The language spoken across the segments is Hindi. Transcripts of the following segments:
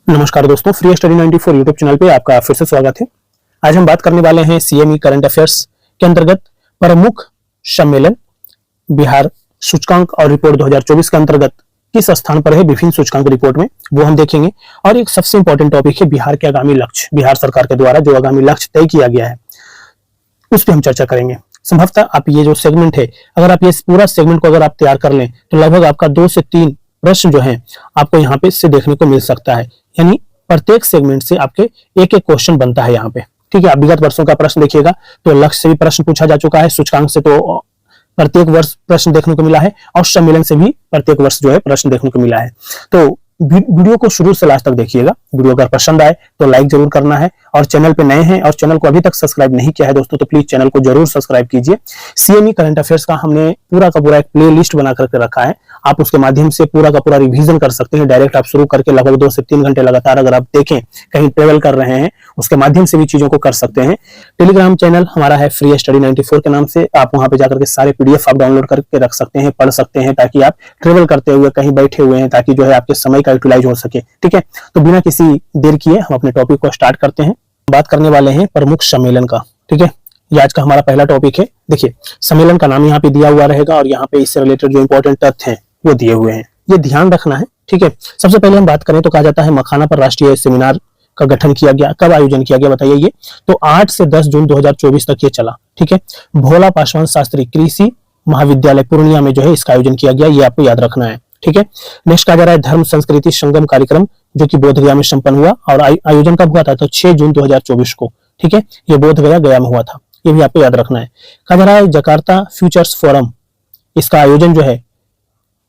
नमस्कार दोस्तों, फ्री स्टडी 94 यूट्यूब चैनल पे आपका फिर से स्वागत है। आज हम बात करने वाले हैं सीएमई करंट अफेयर्स के अंतर्गत प्रमुख सम्मेलन बिहार सूचकांक और रिपोर्ट 2024 के अंतर्गत किस स्थान पर है विभिन्न सूचकांक रिपोर्ट में, वो हम देखेंगे। और एक सबसे इंपॉर्टेंट टॉपिक है बिहार के आगामी लक्ष्य, बिहार सरकार के द्वारा जो आगामी लक्ष्य तय किया गया है उस पर हम चर्चा करेंगे। संभवतः आप ये जो सेगमेंट है, अगर आप ये पूरा सेगमेंट को अगर आप तैयार कर लें तो लगभग आपका 2 से 3 प्रश्न जो है आपको यहाँ पे से देखने को मिल सकता है। यानी प्रत्येक सेगमेंट से आपके एक एक क्वेश्चन बनता है यहाँ पे। ठीक है, आप विगत वर्षों का प्रश्न देखिएगा तो लक्ष्य से भी प्रश्न पूछा जा चुका है, सूचकांक से तो प्रत्येक वर्ष प्रश्न देखने को मिला है और सम्मेलन से भी प्रत्येक वर्ष जो है प्रश्न देखने को मिला है। तो वीडियो को शुरू से लास्ट तक देखिएगा। वीडियो अगर पसंद आए तो लाइक जरूर करना है, और चैनल पे नए हैं और चैनल को अभी तक सब्सक्राइब नहीं किया है दोस्तों तो प्लीज चैनल को जरूर सब्सक्राइब कीजिए। सीएमई करंट अफेयर्स का हमने पूरा का पूरा एक प्ले लिस्ट बना करके रखा है, आप उसके माध्यम से पूरा का पूरा रिवीजन कर सकते हैं। डायरेक्ट आप शुरू करके लगभग 2 से 3 घंटे लगातार अगर आप देखें, कहीं ट्रेवल कर रहे हैं, उसके माध्यम से भी चीजों को कर सकते हैं। टेलीग्राम चैनल हमारा है फ्री स्टडी 94 के नाम से, आप वहां पे जाकर के सारे पीडीएफ आप डाउनलोड करके रख सकते हैं, पढ़ सकते हैं, ताकि आप ट्रेवल करते हुए कहीं बैठे हुए हैं, ताकि जो है आपके समय का यूटिलाइज हो सके। ठीक है, तो बिना किसी देर किए हम अपने टॉपिक को स्टार्ट करते हैं। बात करने वाले हैं प्रमुख सम्मेलन का। ठीक है, ये आज का हमारा पहला टॉपिक है। देखिए, सम्मेलन का नाम यहाँ पे दिया हुआ रहेगा और यहाँ पे इससे रिलेटेड जो इंपॉर्टेंट तथ्य हैं वो दिए हुए हैं, ये ध्यान रखना है। ठीक है, सबसे पहले हम बात करें तो कहा जाता है मखाना पर राष्ट्रीय सेमिनार का गठन किया गया। कब आयोजन किया गया बताइए? ये तो 8 से 10 जून 2024 तक ये चला। ठीक है, भोला पासवान शास्त्री कृषि महाविद्यालय पूर्णिया में जो है इसका आयोजन किया गया, ये आपको याद रखना है। ठीक है, नेक्स्ट कहा जा रहा है धर्म संस्कृति संगम कार्यक्रम जो कि बोधगया में संपन्न हुआ, और आयोजन कब हुआ था? तो 6 जून 2024 को। ठीक है, ये बोधगया गया में हुआ था, ये भी आपको याद रखना है। कहा जा रहा है जकार्ता फ्यूचर्स फोरम, इसका आयोजन जो है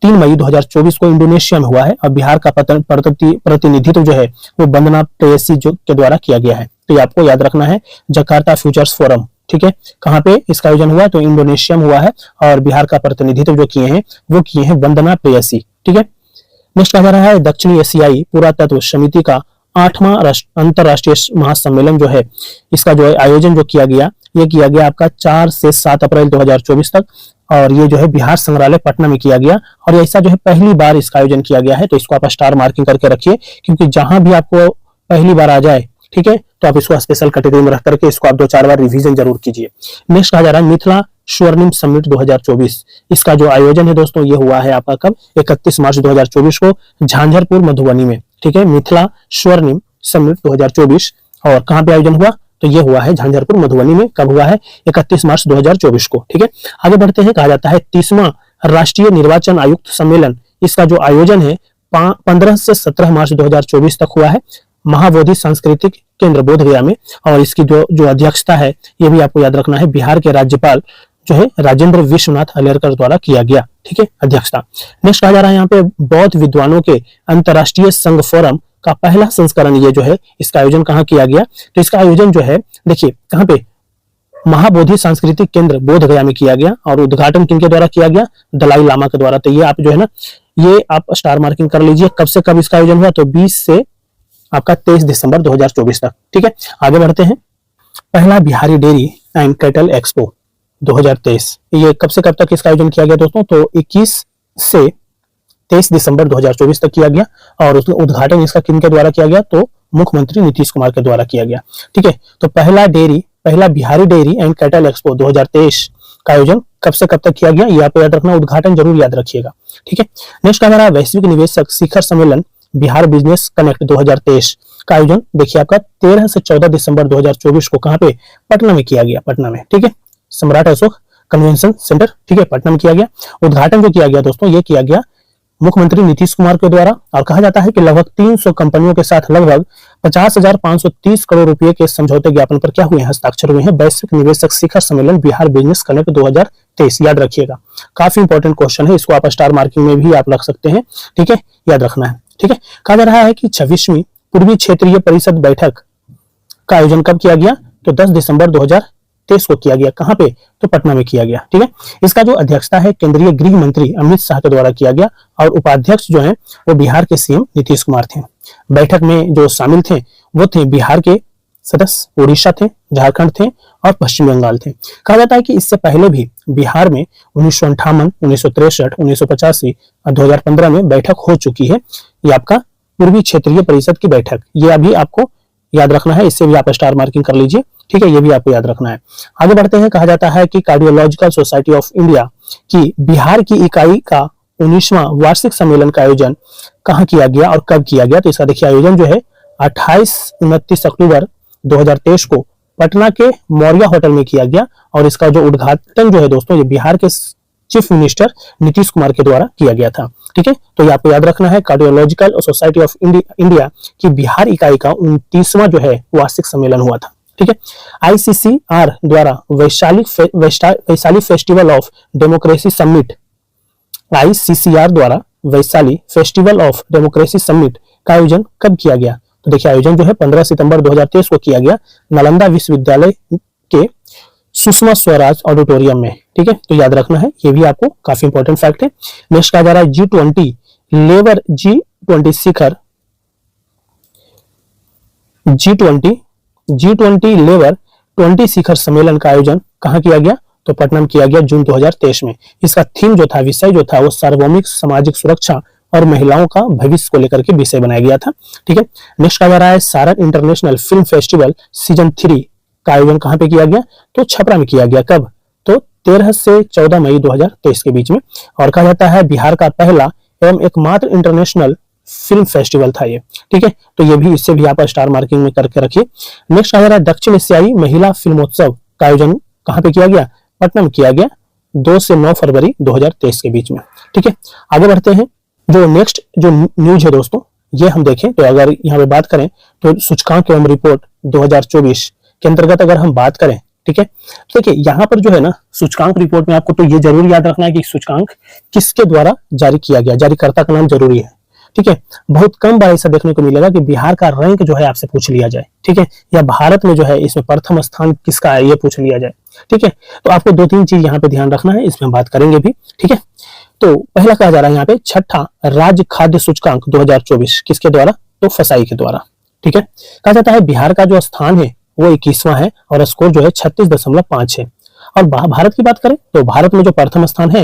3 मई 2024 को इंडोनेशिया में हुआ है, और बिहार का प्रतिनिधित्व जो है वो वंदना प्रेयसी जो के द्वारा किया गया है। तो ये आपको याद रखना है, जकार्ता फ्यूचर्स फोरम। ठीक है, कहाँ पे इसका आयोजन हुआ? तो इंडोनेशिया में हुआ है, और बिहार का प्रतिनिधित्व जो किए हैं वो किए हैं वंदना प्रेयसी। ठीक है, नेक्स्ट कहा जा रहा है दक्षिणी एशियाई पुरातत्व समिति का 8वां अंतरराष्ट्रीय महासम्मेलन जो है इसका जो है आयोजन जो किया गया, ये किया गया आपका 4 से 7 अप्रैल 2024 तक, और ये जो है बिहार संग्रहालय पटना में किया गया। और ऐसा जो है पहली बार इसका आयोजन किया गया है, तो इसको आप स्टार मार्किंग करके रखिए, क्योंकि जहां भी आपको पहली बार आ जाए, ठीक है, तो आप इसको स्पेशल कैटेगरी में रख करके इसको आप 2-4 बार रिवीजन जरूर कीजिए। नेक्स्ट कहा जा रहा है मिथिला स्वर्णिम समिट 2024, इसका जो आयोजन है दोस्तों ये हुआ है आपका कब? 31 मार्च 2024 को झांझरपुर मधुबनी में। ठीक है, मिथिला स्वर्णिम समिट 2024, और कहां पे आयोजन हुआ? तो ये हुआ है झांझरपुर मधुबनी में। कब हुआ है? 31 मार्च 2024 को। ठीक है, आगे बढ़ते हैं। कहा जाता है 30वां राष्ट्रीय निर्वाचन आयुक्त सम्मेलन, इसका जो आयोजन है 15 से 17 मार्च 2024 तक हुआ है महाबोधि सांस्कृतिक केंद्र बोधगया में, और इसकी जो अध्यक्षता है ये भी आपको याद रखना है, बिहार के राज्यपाल जो है राजेंद्र विश्वनाथ अलेरकर द्वारा किया गया। ठीक है, अध्यक्षता। नेक्स्ट कहा जा रहा है यहाँ पे बौद्ध विद्वानों के अंतरराष्ट्रीय संघ फोरम का पहला संस्करण ये जो है इसका आयोजन कहाँ किया गया? तो इसका आयोजन जो है देखिए कहाँ पे? महाबोधि सांस्कृतिक केंद्र बोधगया में किया गया, और उद्घाटन किनके द्वारा किया गया? दलाई लामा के द्वारा। तो ये आप जो है ना, ये आप स्टार मार्किंग कर लीजिए। कब से कब इसका आयोजन हुआ? तो 20 से आपका 23 दिसंबर 2024 तक। ठीक है, आगे बढ़ते हैं। पहला Bihari dairy and cattle expo 2023, ये कब से कब तक इसका आयोजन किया गया दोस्तों? तो 21 से 23 दिसंबर 2024 तक किया गया, और उसका उद्घाटन इसका किनके द्वारा किया गया? तो मुख्यमंत्री नीतीश कुमार के द्वारा किया गया। ठीक है, तो पहला Bihari dairy and cattle expo 2023 का आयोजन कब से कब तक किया गया? ये आपको याद रखना, उद्घाटन जरूर याद रखिएगा। ठीक है, नेक्स्ट का हमारा वैश्विक निवेशक शिखर सम्मेलन बिहार बिजनेस कनेक्ट 2023 का आयोजन देखिए आपका 13 से 14 दिसंबर 2024 को कहां पे? पटना में किया गया, पटना में। ठीक है, सम्राट अशोक कन्वेंशन सेंटर, ठीक है, पटना में किया गया। उद्घाटन जो किया गया दोस्तों ये किया गया मुख्यमंत्री नीतीश कुमार के द्वारा, और कहा जाता है कि लगभग 300 कंपनियों के साथ लगभग 50,530 करोड़ रुपए के समझौते ज्ञापन पर क्या हुए हैं? हस्ताक्षर हुए हैं। वैश्विक निवेशक शिखर सम्मेलन बिहार बिजनेस कनेक्ट 2023, याद रखिएगा, काफी इंपॉर्टेंट क्वेश्चन है, इसको आप स्टार मार्किंग में भी आप रख सकते हैं। ठीक है, याद रखना है। ठीक है, कहा जा रहा है कि 26वीं पूर्वी क्षेत्रीय परिषद बैठक का आयोजन कब किया गया? तो 10 दिसंबर 2023 को किया गया। कहां पे? तो पटना में किया गया। ठीक है, इसका जो अध्यक्षता है केंद्रीय गृह मंत्री अमित शाह के द्वारा किया गया, और उपाध्यक्ष जो है वो बिहार के सीएम नीतीश कुमार थे। बैठक में जो शामिल थे वो थे बिहार के सदस्य, उड़ीसा थे, झारखंड थे, और पश्चिम बंगाल थे। कहा जाता है कि इससे पहले भी बिहार में 1958, 1963, 1985 और 2015 में बैठक हो चुकी है। ये आपका पूर्वी क्षेत्रीय परिषद की बैठक, ये अभी आपको याद रखना है, इससे भी आप स्टार मार्किंग कर लीजिए, ठीक है, ये भी आपको याद रखना है। आगे बढ़ते हैं। कहा जाता है कि कार्डियोलॉजिकल सोसाइटी ऑफ इंडिया की बिहार की इकाई का 19वां वार्षिक सम्मेलन का आयोजन कहाँ किया गया और कब किया गया? तो इसका देखिए आयोजन जो है 28-29 अक्टूबर 2023 को पटना के मौर्या होटल में किया गया और इसका जो उद्घाटन जो है दोस्तों, ये बिहार के चीफ मिनिस्टर नीतीश कुमार के द्वारा किया गया था, ठीक है। तो ये आपको याद रखना है, कार्डियोलॉजिकल सोसाइटी ऑफ इंडिया की बिहार इकाई का 29वां जो है वार्षिक सम्मेलन हुआ था, ठीक है। आईसीसीआर द्वारा Vaishali festival of democracy summit, ICCR द्वारा Vaishali festival of democracy summit का आयोजन कब किया गया? तो देखिए आयोजन जो है 15 सितंबर 2023 को किया गया नालंदा विश्वविद्यालय के सुषमा स्वराज ऑडिटोरियम में, ठीक है। तो याद रखना है, ये भी आपको काफी इंपॉर्टेंट फैक्ट है। नेक्स्ट कहा जा रहा है G20 शिखर G20 लेवर 20 शिखर सम्मेलन का आयोजन कहाँ किया गया? तो पटना में किया गया जून 2023 में। इसका थीम जो था, विषय जो था, वो सार्वभौमिक सामाजिक सुरक्षा और महिलाओं का भविष्य को लेकर के विषय बनाया गया था, ठीक है। नेक्स्ट कहा जा रहा है Saran international film festival season 3 का आयोजन कहाँ पे किया गया? तो छपरा में किया गया। कब? तो 13 से 14 मई 2023 के बीच में। और कहा जाता है बिहार का पहला एवं एकमात्र इंटरनेशनल फिल्म फेस्टिवल था ये, ठीक है। तो ये भी, इससे भी आप स्टार मार्किंग में करके रखिए। नेक्स्ट कहा जा रहा है दक्षिण एशियाई महिला फिल्मोत्सव का आयोजन कहाँ पे किया गया? पटना में किया गया 2 से 9 फरवरी 2023 के बीच में, ठीक है। आगे बढ़ते हैं। जो नेक्स्ट जो न्यूज है दोस्तों, ये हम देखें तो अगर यहाँ पे बात करें तो सूचकांक एवं रिपोर्ट 2024 के अंतर्गत अगर हम बात करें, ठीक है, तो देखिए यहाँ पर जो है ना सूचकांक रिपोर्ट में आपको तो ये जरूर याद रखना है कि सूचकांक किसके द्वारा जारी किया गया, जारीकर्ता का नाम जरूरी है, ठीक है। बहुत कम बार ऐसा देखने को मिलेगा कि बिहार का रैंक जो है आपसे पूछ लिया जाए, ठीक है, या भारत में जो है इसमें प्रथम स्थान किसका है ये पूछ लिया जाए, ठीक है। तो आपको 2-3 चीज यहाँ पे ध्यान रखना है, इसमें हम बात करेंगे भी, ठीक है। तो पहला कहा जा रहा है यहाँ पे छठा राज्य खाद्य सूचकांक 2024 किसके द्वारा? तो फसाई के द्वारा, ठीक है। कहा जाता है बिहार का जो स्थान है वो 21वां है और स्कोर जो है 36.5 है। और भारत की बात करें तो भारत में जो प्रथम स्थान है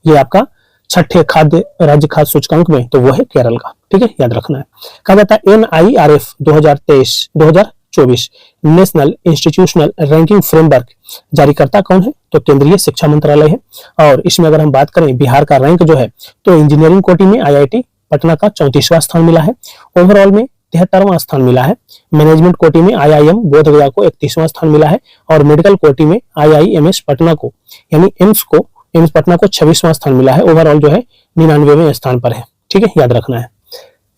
ये आपका छठे खाद्य राज्य खाद्य सूचकांक में, तो वो है केरल का, ठीक है, याद रखना है। कहा जाता है NIRF 2024 national institutional ranking framework जारीकर्ता कौन है? तो केंद्रीय शिक्षा मंत्रालय है। और इसमें अगर हम बात करें बिहार का रैंक जो है तो इंजीनियरिंग कोटि में IIT पटना का 34वां स्थान मिला है, ओवरऑल में 73वां स्थान मिला है, मैनेजमेंट कोटि में IIM बोधगया को 31वां स्थान मिला है और मेडिकल कोटि में IIMS पटना को यानी एम्स पटना को 26वां स्थान मिला है। ओवरऑल जो है 99वें स्थान पर है, ठीक है, याद रखना है।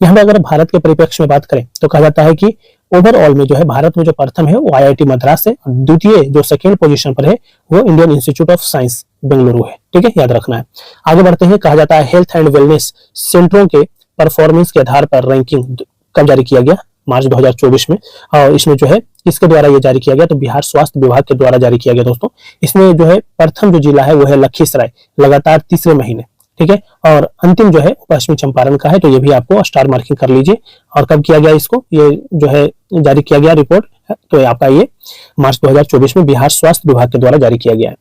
यहाँ पे अगर भारत के परिप्रेक्ष्य में बात करें तो कहा जाता है कि ओवरऑल में जो है भारत में जो प्रथम है वो IIT मद्रास है, द्वितीय जो सेकेंड पोजीशन पर है वो Indian institute of science Bengaluru है, ठीक है, याद रखना है। आगे बढ़ते हैं। कहा जाता है हेल्थ एंड वेलनेस सेंटरों के परफॉर्मेंस के आधार पर रैंकिंग कब जारी किया गया? मार्च 2024 में। और इसमें जो है किसके द्वारा ये जारी किया गया? तो बिहार स्वास्थ्य विभाग के द्वारा जारी किया गया दोस्तों। इसमें जो है प्रथम जो जिला है वो है लखीसराय, लगातार तीसरे महीने, ठीक है, और अंतिम जो है पश्चिमी चंपारण का है, तो ये भी आपको स्टार मार्किंग कर लीजिए। और कब किया गया इसको? ये जो है जारी किया गया रिपोर्ट, तो आपका ये मार्च 2024 में बिहार स्वास्थ्य विभाग के द्वारा जारी किया गया है।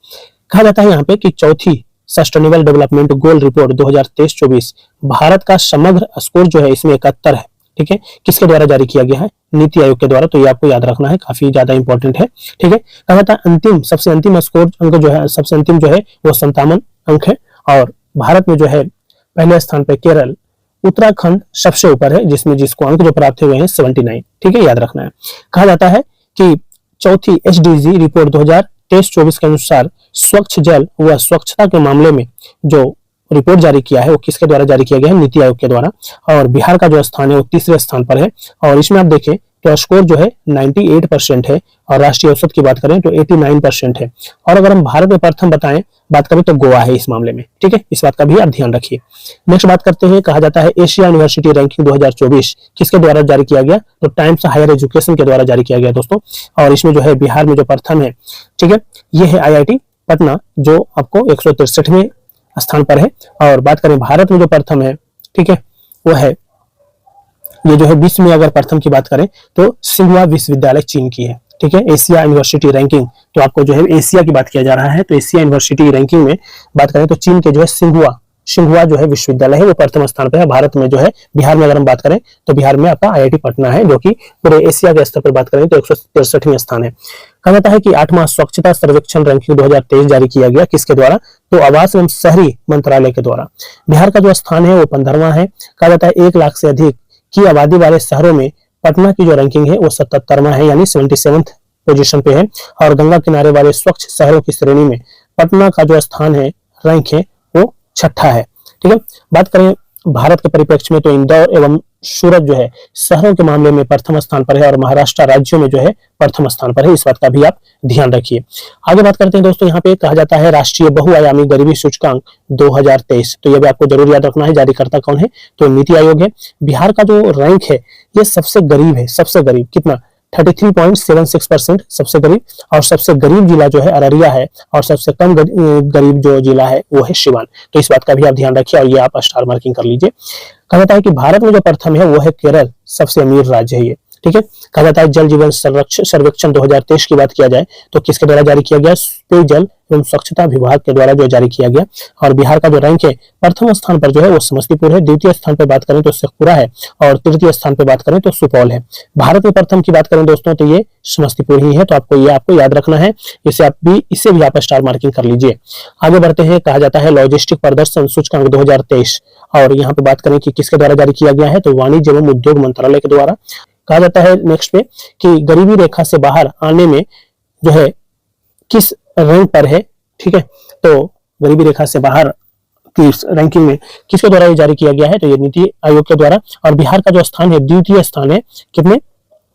कहा जाता है यहाँ पे कि चौथी sustainable development goal report 2023-24 Bharat का समग्र स्कोर जो है इसमें 71 है, ठीक है, किसके द्वारा जारी किया गया है? नीति आयोग के द्वारा, तो ये आपको याद रखना है, काफी ज्यादा इंपॉर्टेंट है, ठीक है। कहा जाता है सबसे अंतिम स्कोर अंक जो है, सबसे अंतिम जो है वो 57 अंक है। और भारत में जो है पहले स्थान पर केरल, उत्तराखंड सबसे ऊपर है जिसको अंक जो प्राप्त हुए हैं 79, ठीक है, याद रखना है। कहा जाता है कि चौथी SDG रिपोर्ट 2023-24 के अनुसार स्वच्छ जल व स्वच्छता के मामले में जो रिपोर्ट जारी किया है वो किसके द्वारा जारी किया गया है? नीति आयोग के द्वारा। और बिहार का जो स्थान है वो तीसरे स्थान पर है। और इसमें आप देखें तो स्कोर जो है 98% है और राष्ट्रीय औसत की बात करें तो 89% है। और अगर हम भारत में प्रथम बात करें तो गोवा है इस मामले में, ठीक है, इस बात का भी आप ध्यान रखिए। नेक्स्ट बात करते हैं। कहा जाता है एशिया यूनिवर्सिटी रैंकिंग 2024 किसके द्वारा जारी किया गया? तो टाइम्स हायर एजुकेशन के द्वारा जारी किया गया दोस्तों। और इसमें जो है बिहार में जो प्रथम है, ठीक है, ये है IIT पटना जो आपको 163वें स्थान पर है। और बात करें भारत में जो प्रथम है, ठीक है, वो है ये जो है विश्व में अगर प्रथम की बात करें तो सिंघुआ विश्वविद्यालय चीन की है, ठीक है। एशिया यूनिवर्सिटी रैंकिंग, तो आपको जो है एशिया की बात किया जा रहा है, तो एशिया यूनिवर्सिटी रैंकिंग में बात करें तो चीन के जो है सिंघुआ सिंघुआ जो है विश्वविद्यालय है वो प्रथम स्थान पर है भारत में जो है। बिहार में अगर हम बात करें तो बिहार में आपका IIT पटना है जो कि पूरे एशिया के स्तर पर बात करें तो 163वें स्थान है। कहा जाता है कि 8वां स्वच्छता सर्वेक्षण रैंकिंग 2023 जारी किया गया, किसके द्वारा? तो आवास एवं शहरी मंत्रालय के द्वारा। बिहार का जो स्थान है वो 15वां है। कहा जाता है 1 लाख से अधिक की आबादी वाले शहरों में पटना की जो रैंकिंग है वो 77वां है, यानी 77th पोजीशन पे है। और गंगा किनारे वाले स्वच्छ शहरों की श्रेणी में पटना का जो स्थान है, रैंक है, वो 6ठा है। ठीक है, बात करें भारत के परिप्रेक्ष्य में तो इंदौर एवं सूरत जो है शहरों के मामले में प्रथम स्थान पर है और महाराष्ट्र राज्यों में जो है प्रथम स्थान पर है। इस बात का भी आप ध्यान रखिए। आगे बात करते हैं दोस्तों, यहाँ पे कहा जाता है राष्ट्रीय बहुआयामी गरीबी सूचकांक 2023, तो यह भी आपको जरूर याद रखना है। जारीकर्ता कौन है? तो नीति आयोग है। बिहार का जो रैंक है ये सबसे गरीब है, सबसे गरीब कितना? 33.76% सबसे गरीब। और सबसे गरीब जिला जो है अररिया है और सबसे कम गरीब जो जिला है वो है सिवान। तो इस बात का भी आप ध्यान रखिए और ये आप स्टार मार्किंग कर लीजिए। कहा जाता है कि भारत में जो प्रथम है वो है केरल, सबसे अमीर राज्य है ये। ठीक है, कहा जाता है जल जीवन सर्वेक्षण 2023 की बात किया जाए तो किसके द्वारा जारी किया गया? पेयजल एवं स्वच्छता विभाग के द्वारा जो जारी किया गया। और बिहार का जो रैंक है प्रथम स्थान पर जो है वो समस्तीपुर है, द्वितीय स्थान पर बात करें तो शेखपुरा है और तृतीय स्थान पर बात करें तो सुपौल है। भारत में प्रथम की बात करें दोस्तों तो ये समस्तीपुर ही है, तो आपको याद रखना है। इसे भी आप स्टार मार्किंग कर लीजिए। आगे बढ़ते हैं, कहा जाता है लॉजिस्टिक प्रदर्शन सूचकांक 2023, और यहाँ पे बात करें कि किसके द्वारा जारी किया गया है तो वाणिज्य एवं उद्योग मंत्रालय के द्वारा। कहा जाता है नेक्स्ट पे कि गरीबी रेखा से बाहर आने में जो है किस रैंक पर है। ठीक है, तो गरीबी रेखा से बाहर की रैंकिंग में किसके द्वारा ये जारी किया गया है तो ये नीति आयोग के द्वारा। और बिहार का जो स्थान है द्वितीय स्थान है, कितने?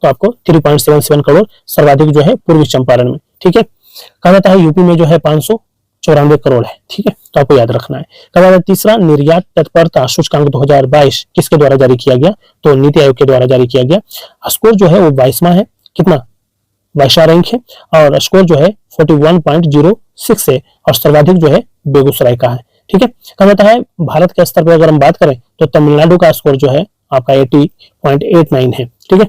तो आपको 3.77 करोड़, सर्वाधिक जो है पूर्वी चंपारण में। ठीक है, कहा जाता है यूपी में जो है 594 करोड़ है। ठीक है, तो आपको याद रखना है। कहा जाता है तीसरा निर्यात तत्परता सूचकांक 2022 किसके द्वारा जारी किया गया तो नीति आयोग के द्वारा जारी किया गया। स्कोर जो है वो 22वां है, कितना? 22वां रैंक है। और स्कोर जो है 41.06 है और सर्वाधिक जो है बेगूसराय का है। ठीक है, कहा जाता है भारत के स्तर पर अगर हम बात करें तो तमिलनाडु का स्कोर जो है आपका 80.89 है। ठीक है,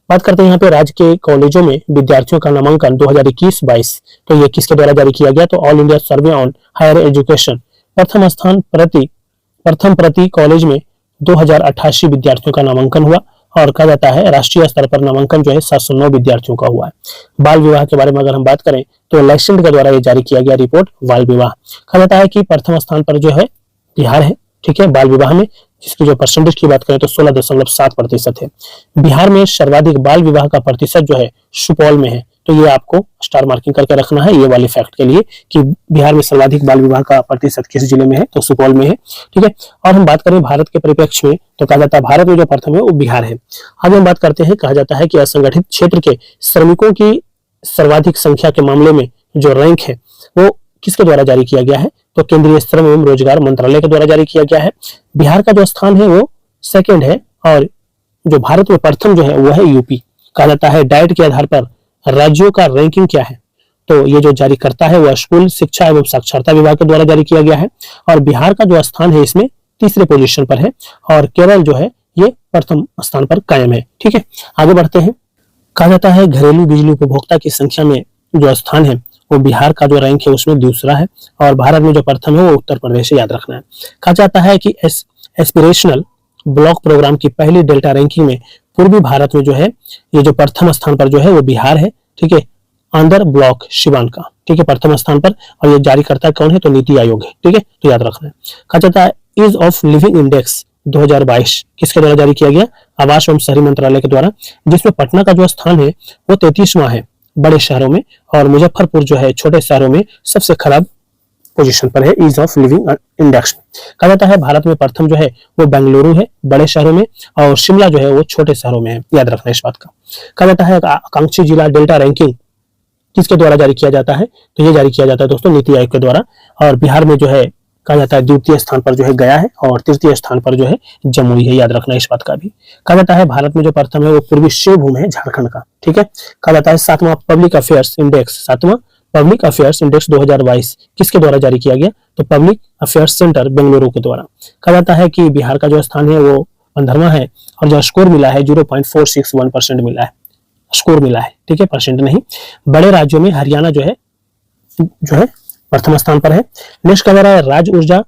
बात करते हैं यहाँ पे राज्य के कॉलेजों में विद्यार्थियों का नामांकन 2021-22, तो ये किसके द्वारा जारी किया गया तो all India survey on higher education. प्रथम प्रति कॉलेज में 2088 विद्यार्थियों का नामांकन हुआ। और कहा जाता है राष्ट्रीय स्तर पर नामांकन जो है 709 विद्यार्थियों का हुआ है। बाल विवाह के बारे में अगर हम बात करें तो लाइसेंस के द्वारा ये जारी किया गया रिपोर्ट बाल विवाह। कहा जाता है कि प्रथम स्थान पर जो है बिहार है। ठीक है, बाल विवाह में, जिसकी जो परसेंटेज की बात करें तो 16.7% है। बिहार में सर्वाधिक बाल विवाह का प्रतिशत जो है सुपौल में है, तो ये आपको स्टार मार्किंग करके रखना है ये वाले फैक्ट के लिए कि बिहार में सर्वाधिक बाल विवाह का प्रतिशत किस जिले में है तो सुपौल में है। ठीक है, और हम बात करें भारत के परिप्रेक्ष्य में तो कहा जाता है भारत में जो प्रथम है वो बिहार है। आगे हम बात करते हैं, कहा जाता है कि असंगठित क्षेत्र के श्रमिकों की सर्वाधिक संख्या के मामले में जो रैंक है वो किसके द्वारा जारी किया गया है तो केंद्रीय श्रम एवं रोजगार मंत्रालय के द्वारा जारी किया गया है। बिहार का जो स्थान है वो सेकंड है और जो भारत में प्रथम जो है वो है यूपी। कहा जाता है डाइट के आधार पर राज्यों का रैंकिंग क्या है तो ये जो जारी करता है वह स्कूल शिक्षा एवं साक्षरता विभाग के द्वारा जारी किया गया है। और बिहार का जो स्थान है इसमें तीसरे पोजीशन पर है और केरल जो है ये प्रथम स्थान पर कायम है। ठीक है, आगे बढ़ते हैं। कहा जाता है घरेलू बिजली उपभोक्ता की संख्या में जो स्थान है वो बिहार का जो रैंक है उसमें दूसरा है और भारत में जो प्रथम है वो उत्तर प्रदेश है, याद रखना है। कहा जाता है कि एस्पिरेशनल ब्लॉक प्रोग्राम की पहली डेल्टा रैंकिंग में पूर्वी भारत में जो है ये जो प्रथम स्थान पर जो है वो बिहार है। ठीक है, अंदर ब्लॉक सिवान का, ठीक है, प्रथम स्थान पर। और ये जारी करता कौन है तो नीति आयोग है। ठीक है, तो याद रखना है। कहा जाता है ईज ऑफ लिविंग इंडेक्स 2022 किसके द्वारा जारी किया गया? आवास एवं शहरी मंत्रालय के द्वारा, जिसमें पटना का जो स्थान है वो 33वां है बड़े शहरों में और मुजफ्फरपुर जो है छोटे शहरों में सबसे खराब पोजीशन पर है ईज ऑफ लिविंग इंडेक्स। कहा जाता है भारत में प्रथम जो है वो बेंगलुरु है बड़े शहरों में और शिमला जो है वो छोटे शहरों में है, याद रखना इस बात का। कहा जाता है आकांक्षी जिला डेल्टा रैंकिंग किसके द्वारा जारी किया जाता है तो ये जारी किया जाता है दोस्तों नीति आयोग के द्वारा। और बिहार में जो है कहा जाता है द्वितीय स्थान पर जो है गया है और तृतीय स्थान पर जो है जमुई है, याद रखना इस बात का भी। कहा जाता है भारत में जो प्रथम है वो पूर्वी शिवभूम है झारखंड का। ठीक है, कहा जाता है 7वां पब्लिक अफेयर्स इंडेक्स 2022 किसके द्वारा जारी किया गया तो पब्लिक अफेयर्स सेंटर बेंगलुरु के द्वारा। कहा जाता है कि बिहार का जो स्थान है वो 15वां है और जो स्कोर मिला है 0.461% मिला है, स्कोर मिला है। ठीक है, परसेंट नहीं। बड़े राज्यों में हरियाणा जो है प्रथम स्थान पर है। नेक्स्ट कह रहा है राज्य ऊर्जा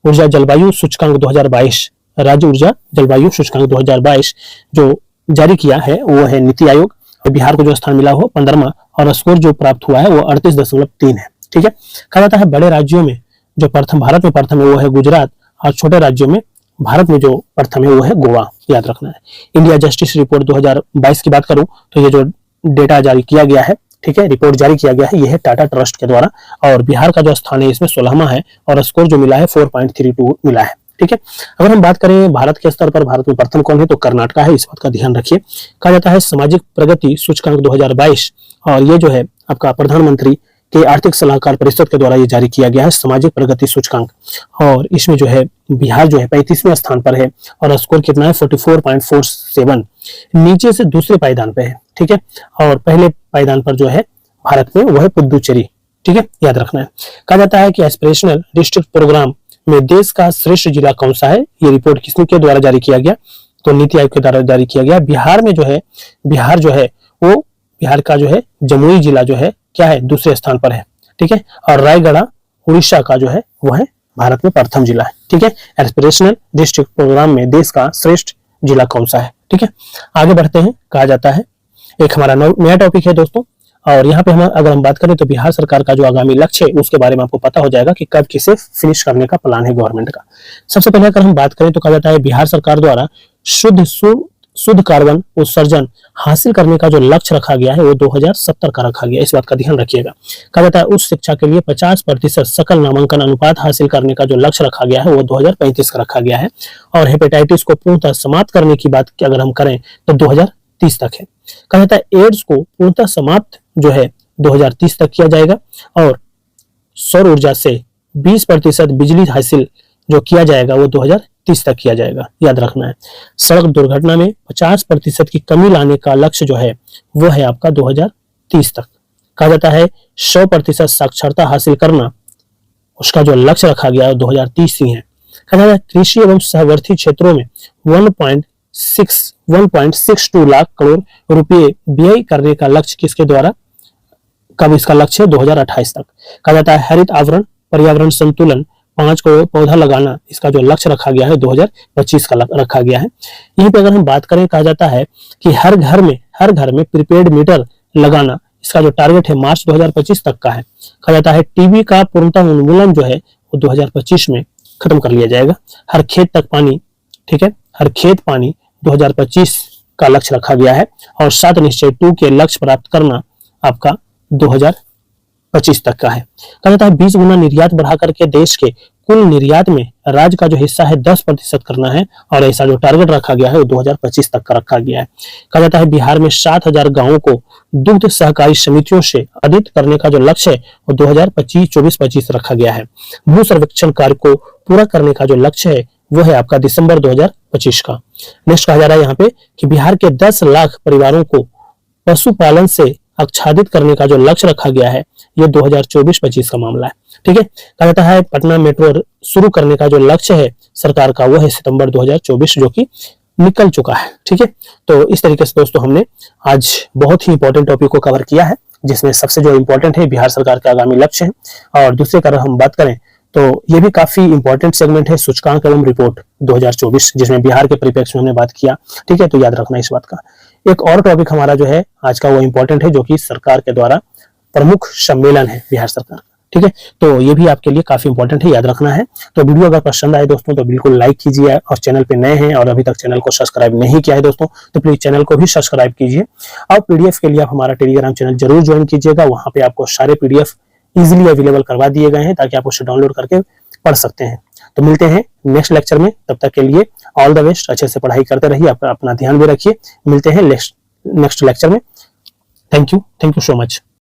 ऊर्जा जलवायु सूचकांक 2022, राज्य ऊर्जा जलवायु सूचकांक 2022 जो जारी किया है वो है नीति आयोग। बिहार को जो स्थान मिला हो 15वां और स्कोर जो प्राप्त हुआ है वो 38.3 है। ठीक है, कहा जाता है बड़े राज्यों में जो प्रथम, भारत में प्रथम है वो है गुजरात, और छोटे राज्यों में भारत में जो प्रथम है वो है गोवा, याद रखना है। इंडिया जस्टिस रिपोर्ट 2022 की बात करूं तो ये जो डेटा जारी किया गया है, ठीक है, रिपोर्ट जारी किया गया है, ये है टाटा ट्रस्ट के द्वारा, और बिहार का जो स्थान है इसमें 16वां है और स्कोर जो मिला है 4.32 मिला है। ठीक है, अगर हम बात करें भारत के स्तर पर भारत में प्रथम कौन है तो कर्नाटक है, इस बात का ध्यान रखिए। कहा जाता है सामाजिक प्रगति सूचकांक 2022, और ये जो है आपका प्रधानमंत्री के आर्थिक सलाहकार परिषद के द्वारा ये जारी किया गया है सामाजिक प्रगति सूचकांक, और इसमें जो है बिहार जो है 35वें स्थान पर है और स्कोर कितना है 44.47, नीचे से दूसरे पायदान पे है। ठीक है, और पहले पायदान पर जो है भारत में वो है पुदुचेरी। ठीक है, याद रखना है। कहा जाता है कि एस्पिरेशनल डिस्ट्रिक्ट प्रोग्राम में देश का श्रेष्ठ जिला कौन सा है, ये रिपोर्ट किसने के द्वारा जारी किया गया तो नीति आयोग के द्वारा जारी किया गया। बिहार में जो है वो बिहार का जो है जमुई जिला जो है क्या है दूसरे स्थान पर है। ठीक है, और रायगढ़ उड़ीसा का जो है वो है भारत में प्रथम जिला है। ठीक है, एस्पिरेशनल डिस्ट्रिक्ट प्रोग्राम में देश का श्रेष्ठ जिला कौन सा है। ठीक है, आगे बढ़ते हैं। कहा जाता है एक हमारा नया टॉपिक है दोस्तों, और यहाँ पे अगर हम बात करें तो बिहार सरकार का जो आगामी लक्ष्य है उसके बारे में आपको पता हो जाएगा कि कब किसे फिनिश करने का प्लान है गवर्नमेंट का। सबसे पहले अगर हम बात करें तो कहा जाता है बिहार सरकार द्वारा शुद्ध कार्बन उत्सर्जन हासिल करने का जो लक्ष्य रखा गया है वो 2070 का रखा गया है, इस बात का ध्यान रखिएगा। कहा जाता है उस शिक्षा के लिए 50% सकल नामांकन अनुपात हासिल करने का जो लक्ष्य रखा गया है वो 2035 का रखा गया है, और हेपेटाइटिस को पूर्णतः समाप्त करने की बात अगर हम करें तो 2030 तक है। कहा जाता है एड्स को पूर्णतः समाप्त जो है 2030 तक किया जाएगा, और सौर ऊर्जा से 20% बिजली हासिल जो किया जाएगा वो 2030 तक किया जाएगा, याद रखना है। सड़क दुर्घटना में 50% की कमी लाने का लक्ष्य जो है वो है आपका 2030 तक। कहा जाता है 100% साक्षरता हासिल करना उसका जो लक्ष्य रखा गया है 2030 ही है। कहा जाता है कृषि एवं सहवर्ती क्षेत्रों में 1.62 लाख करोड़ रुपए व्यय करने का लक्ष्य किसके द्वारा, कब इसका लक्ष्य है 2028 तक। कहा जाता है हरित आवरण पर्यावरण संतुलन 5 करोड़ पौधा लगाना, इसका जो लक्ष्य रखा गया है 2025 का रखा गया है। यहीं पे अगर हम बात करें कहा जाता है कि हर घर में प्रीपेड मीटर लगाना, इसका जो टारगेट है मार्च 2025 तक का है। कहा जाता है टीबी का पूर्णतः उन्मूलन जो है वो 2025 में खत्म कर लिया जाएगा। हर खेत तक पानी, ठीक है, हर खेत पानी 2025 का लक्ष्य रखा गया है, और 7 निश्चय 2 के लक्ष्य प्राप्त करना आपका 2025 तक का है। कहा जाता है 20 गुना निर्यात बढ़ा करके देश के कुल निर्यात में राज्य का जो हिस्सा है 10% करना है, और ऐसा जो टारगेट रखा गया है वो 2025 तक का रखा गया है। कहा जाता है बिहार में 7000 गांवों को दुग्ध सहकारी समितियों से अधिक करने का जो लक्ष्य है वो 2024-25 रखा गया है। भू सर्वेक्षण कार्य को पूरा करने का जो लक्ष्य है वो है आपका दिसंबर 2025 का। नेक्स्ट कहा जा रहा है यहाँ पे कि बिहार के 10 लाख परिवारों को पशुपालन से आच्छादित करने का जो लक्ष्य रखा गया है ये 2024-25 का मामला है। ठीक है, कहा जाता है पटना मेट्रो शुरू करने का जो लक्ष्य है सरकार का वो है सितंबर 2024, जो कि निकल चुका है। ठीक है, तो इस तरीके से दोस्तों हमने आज बहुत ही इंपॉर्टेंट टॉपिक को कवर किया है, जिसमें सबसे जो इंपॉर्टेंट है बिहार सरकार के आगामी लक्ष्य है, और दूसरे का हम बात करें तो ये भी काफी इंपॉर्टेंट सेगमेंट है सूचकांक एवं रिपोर्ट 2024, जिसमें बिहार के परिप्रेक्ष्य में हमने बात किया। ठीक है, तो याद रखना इस बात का। एक और टॉपिक हमारा जो है आज का वो इंपॉर्टेंट है, जो कि सरकार के द्वारा प्रमुख सम्मेलन है बिहार सरकार। ठीक है, तो ये भी आपके लिए काफी इंपॉर्टेंट है, याद रखना है। तो वीडियो अगर पसंद आए दोस्तों तो बिल्कुल लाइक कीजिए, और चैनल पे नए हैं और अभी तक चैनल को सब्सक्राइब नहीं किया है दोस्तों तो प्लीज चैनल को भी सब्सक्राइब कीजिए। और पीडीएफ के लिए आप हमारा टेलीग्राम चैनल जरूर ज्वाइन कीजिएगा, वहां पे आपको सारे पीडीएफ इजिली अवेलेबल करवा दिए गए हैं ताकि आप उसे डाउनलोड करके पढ़ सकते हैं। तो मिलते हैं नेक्स्ट लेक्चर में, तब तक के लिए ऑल द बेस्ट, अच्छे से पढ़ाई करते रहिए, अपना ध्यान भी रखिए। मिलते हैं नेक्स्ट लेक्चर में। Thank you so much.